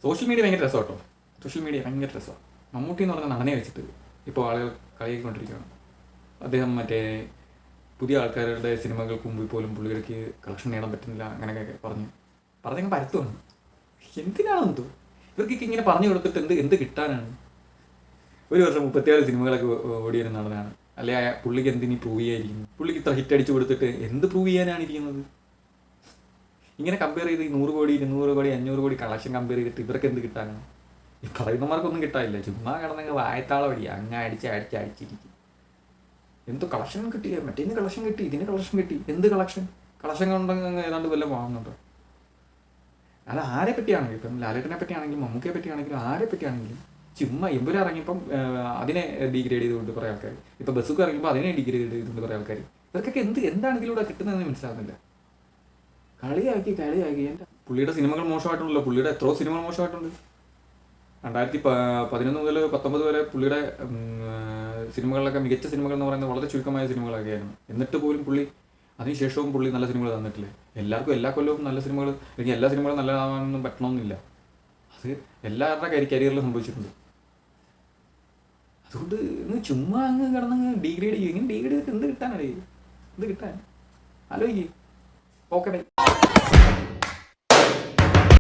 Social media ഭയങ്കര രസം കേട്ടോ. സോഷ്യൽ മീഡിയ ഭയങ്കര രസമാണ്. മമ്മൂട്ടി എന്ന് പറഞ്ഞ നടനെ വെച്ചിട്ട് ഇപ്പോൾ ആളുകൾ കളിയാക്കിക്കൊണ്ടിരിക്കുകയാണ്. അദ്ദേഹം മറ്റേ പുതിയ ആൾക്കാരുടെ സിനിമകൾക്ക് മുമ്പിൽ പോലും പുള്ളിക്ക് കളക്ഷൻ നേടാൻ പറ്റുന്നില്ല അങ്ങനെയൊക്കെ പറഞ്ഞങ്ങ് പരത്തുവാണ്. എന്തിനാണെന്തോ ഇവർക്കൊക്കെ ഇങ്ങനെ പറഞ്ഞു കൊടുത്തിട്ട് എന്ത് കിട്ടാനാണ്? ഒരു വർഷം 36 സിനിമകളൊക്കെ ഓടിയൊരു നടനാണ്. അല്ലെ പുള്ളിക്ക് എന്തിനീ പ്രൂവ് ചെയ്യാതിരിക്കുന്നു? പുള്ളിക്ക് ഇത്ര ഹിറ്റ് അടിച്ചു കൊടുത്തിട്ട് എന്ത് പ്രൂവ് ചെയ്യാനാണ് ഇരിക്കുന്നത്? ഇങ്ങനെ കമ്പയർ ചെയ്ത് 100 കോടി 200 കോടി 500 കോടി കളക്ഷൻ കമ്പയർ ചെയ്തിട്ട് ഇവർക്ക് എന്ത് കിട്ടാനാണ്? ഈ പറയുന്നമാർക്കൊന്നും കിട്ടാനില്ല. ചുമ്മാ കിടന്നെങ്കിൽ വായത്താളം അടി അങ്ങ് അടിച്ചിരിക്കും. എന്തോ കളക്ഷൻ കിട്ടി, മറ്റേന്ന് കളക്ഷൻ കിട്ടി, ഇതിന് കളക്ഷൻ കിട്ടി. എന്ത് കളക്ഷൻ കൊണ്ടെങ്കിൽ ഏതാണ്ട് വല്ലതും വാങ്ങുന്നുണ്ടോ? അത് ആരെ പറ്റിയാണെങ്കിലും, ഇപ്പം ലാലേട്ടനെ പറ്റിയാണെങ്കിലും മമ്മൂക്കയെ പറ്റിയാണെങ്കിലും ആരെ പറ്റിയാണെങ്കിലും ചുമ്മാ എമ്പുര ഇറങ്ങിയപ്പം അതിനെ ഡിഗ്രേഡ് ചെയ്തുകൊണ്ട് കുറേ ആൾക്കാർ, ഇപ്പം ബസ്സൊക്കെ ഇറങ്ങിയപ്പോൾ അതിനെ ഡിഗ്രേഡ് ചെയ്തുകൊണ്ട് കുറേ ആൾക്കാർ. ഇവർക്കൊക്കെ എന്താണ് ഇതിലൂടെ കിട്ടുന്നതെന്ന് മനസ്സിലാകുന്നില്ല. കളിയാക്കി എൻ്റെ പുള്ളിയുടെ സിനിമകൾ മോശമായിട്ടുണ്ടല്ലോ. പുള്ളിയുടെ എത്രയോ സിനിമകൾ മോശമായിട്ടുണ്ട്. 2011 മുതൽ 19 വരെ പുള്ളിയുടെ സിനിമകളിലൊക്കെ മികച്ച സിനിമകൾ എന്ന് പറയുന്നത് വളരെ ചുരുക്കമായ സിനിമകളൊക്കെ ആയിരുന്നു. എന്നിട്ട് പോലും അതിനുശേഷവും പുള്ളി നല്ല സിനിമകൾ തന്നിട്ടില്ലേ. എല്ലാവർക്കും എല്ലാ കൊല്ലവും നല്ല സിനിമകൾ, അല്ലെങ്കിൽ എല്ലാ സിനിമകളും നല്ലതാവാനൊന്നും പറ്റണമെന്നില്ല. അത് എല്ലാവരുടെ കരിയറിൽ സംഭവിച്ചിട്ടുണ്ട്. അതുകൊണ്ട് ഇന്ന് ചുമ്മാ അങ്ങ് കിടന്നങ്ങ് ഡീഗ്രേഡ് ചെയ്യും. ഇങ്ങനെ ഡീഗ്രേഡ് ചെയ്തിട്ട് എന്ത് കിട്ടാൻ ആലോചിക്കും. Okay bye.